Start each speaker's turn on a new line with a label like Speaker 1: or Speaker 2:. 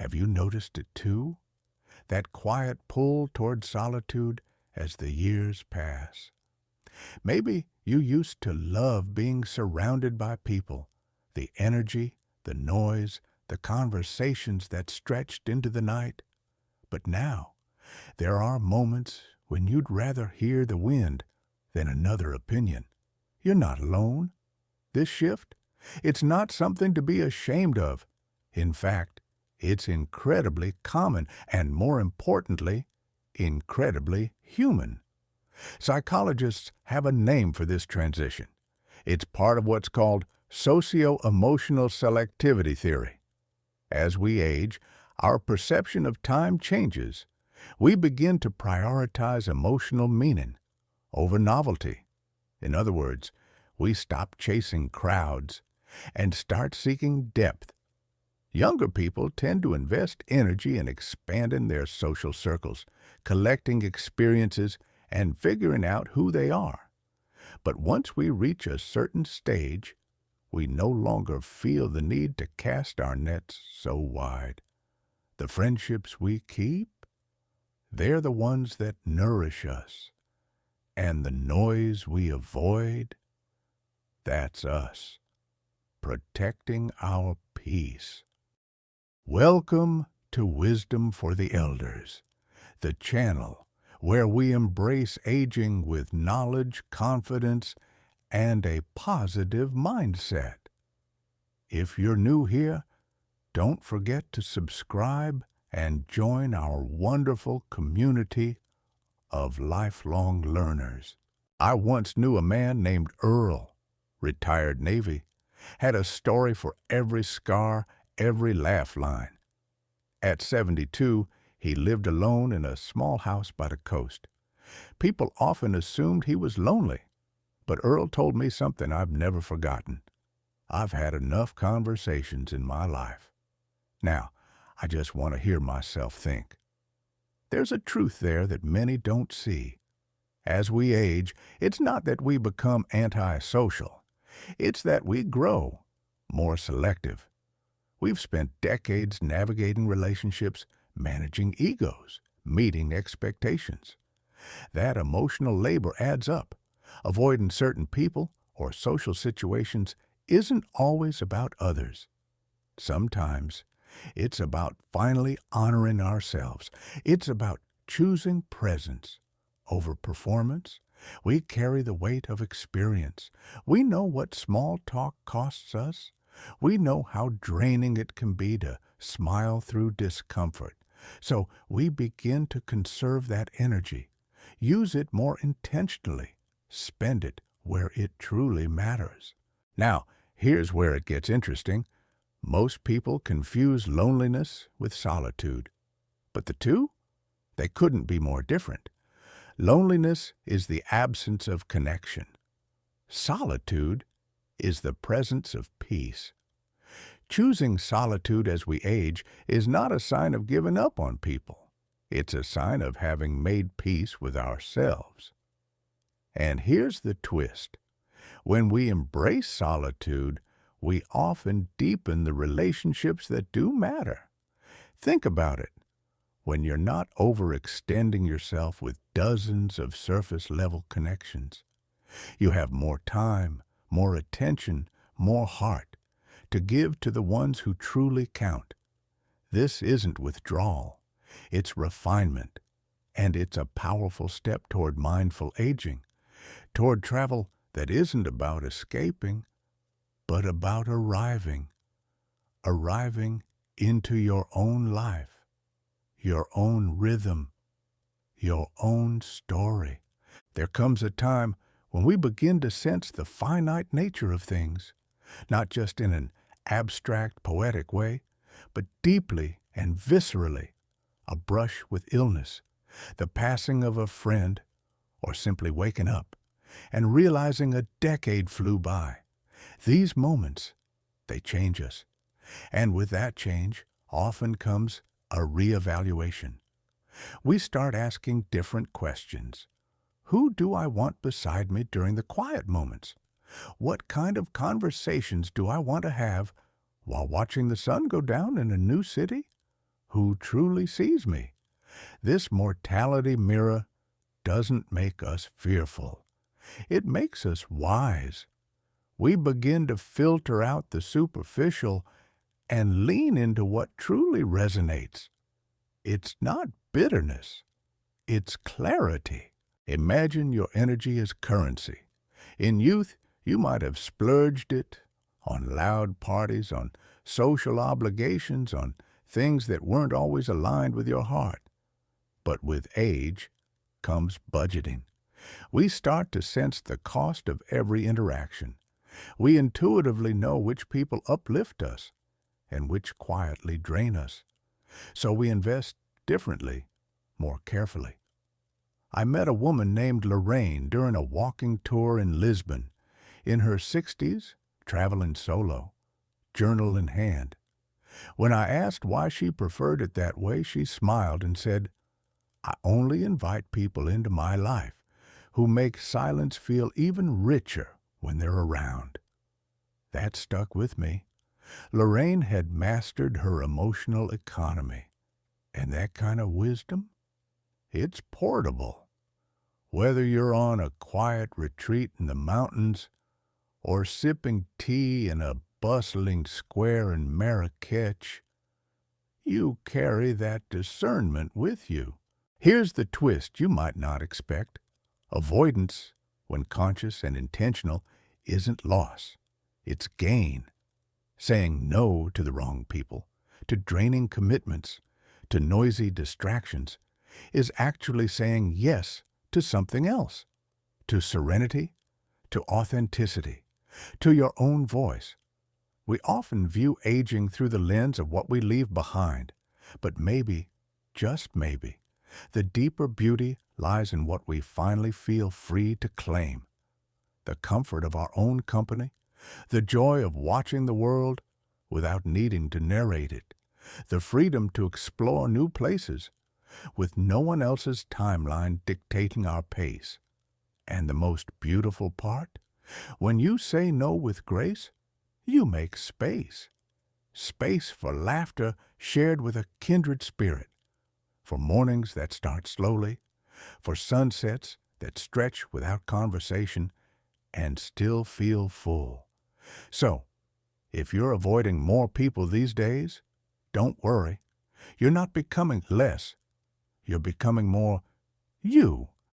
Speaker 1: Have you noticed it too? That quiet pull toward solitude as the years pass. Maybe you used to love being surrounded by people, the energy, the noise, the conversations that stretched into the night. But now, there are moments when you'd rather hear the wind than another opinion. You're not alone. This shift, it's not something to be ashamed of. In fact, it's incredibly common and, more importantly, incredibly human. Psychologists have a name for this transition. It's part of what's called socio-emotional selectivity theory. As we age, our perception of time changes. We begin to prioritize emotional meaning over novelty. In other words, we stop chasing crowds and start seeking depth. Younger people tend to invest energy in expanding their social circles, collecting experiences, and figuring out who they are. But once we reach a certain stage, we no longer feel the need to cast our nets so wide. The friendships we keep, they're the ones that nourish us. And the noise we avoid, that's us, protecting our peace. Welcome to Wisdom for the Elders, the channel where we embrace aging with knowledge, confidence, and a positive mindset. If you're new here, don't forget to subscribe and join our wonderful community of lifelong learners. I once knew a man named Earl, retired Navy, had a story for every scar, every laugh line. At 72, he lived alone in a small house by the coast. People often assumed he was lonely, but Earl told me something I've never forgotten. I've had enough conversations in my life. Now, I just want to hear myself think. There's a truth there that many don't see. As we age, it's not that we become antisocial. It's that we grow more selective. We've spent decades navigating relationships, managing egos, meeting expectations. That emotional labor adds up. Avoiding certain people or social situations isn't always about others. Sometimes it's about finally honoring ourselves. It's about choosing presence over performance. We carry the weight of experience. We know what small talk costs us. We know how draining it can be to smile through discomfort. So we begin to conserve that energy. Use it more intentionally. Spend it where it truly matters. Now, here's where it gets interesting. Most people confuse loneliness with solitude. But the two? They couldn't be more different. Loneliness is the absence of connection. Solitude is the presence of peace. Choosing solitude as we age is not a sign of giving up on people. It's a sign of having made peace with ourselves. And here's the twist. When we embrace solitude, we often deepen the relationships that do matter. Think about it. When you're not overextending yourself with dozens of surface-level connections, you have more time, more attention, more heart to give to the ones who truly count. This isn't withdrawal. It's refinement, and it's a powerful step toward mindful aging, toward travel that isn't about escaping, but about arriving into your own life, your own rhythm, your own story. There comes a time when we begin to sense the finite nature of things, not just in an abstract, poetic way, but deeply and viscerally. A brush with illness, the passing of a friend, or simply waking up and realizing a decade flew by. These moments, they change us. And with that change often comes a reevaluation. We start asking different questions. Who do I want beside me during the quiet moments? What kind of conversations do I want to have while watching the sun go down in a new city? who truly sees me. This mortality mirror doesn't make us fearful. It makes us wise. We begin to filter out the superficial and lean into what truly resonates. It's not bitterness, it's clarity. Imagine your energy as currency. In youth, you might have splurged it on loud parties, on social obligations, on things that weren't always aligned with your heart. But with age comes budgeting. We start to sense the cost of every interaction. We intuitively know which people uplift us and which quietly drain us. So we invest differently, more carefully. I met a woman named Lorraine during a walking tour in Lisbon, in her 60s, traveling solo, journal in hand. When I asked why she preferred it that way, she smiled and said, "I only invite people into my life who make silence feel even richer when they're around." That stuck with me. Lorraine had mastered her emotional economy. And that kind of wisdom, it's portable. Whether you're on a quiet retreat in the mountains or sipping tea in a bustling square in Marrakech, you carry that discernment with you. Here's the twist you might not expect. Avoidance, when conscious and intentional, isn't loss. It's gain. Saying no to the wrong people, to draining commitments, to noisy distractions, is actually saying yes to something else, to serenity, to authenticity, to your own voice. We often view aging through the lens of what we leave behind, but maybe, just maybe, the deeper beauty lies in what we finally feel free to claim. The comfort of our own company, the joy of watching the world without needing to narrate it, the freedom to explore new places with no one else's timeline dictating our pace. And the most beautiful part? When you say no with grace, you make space. Space for laughter shared with a kindred spirit, for mornings that start slowly, for sunsets that stretch without conversation and still feel full. So, if you're avoiding more people these days, don't worry. You're not becoming less. You're becoming more you.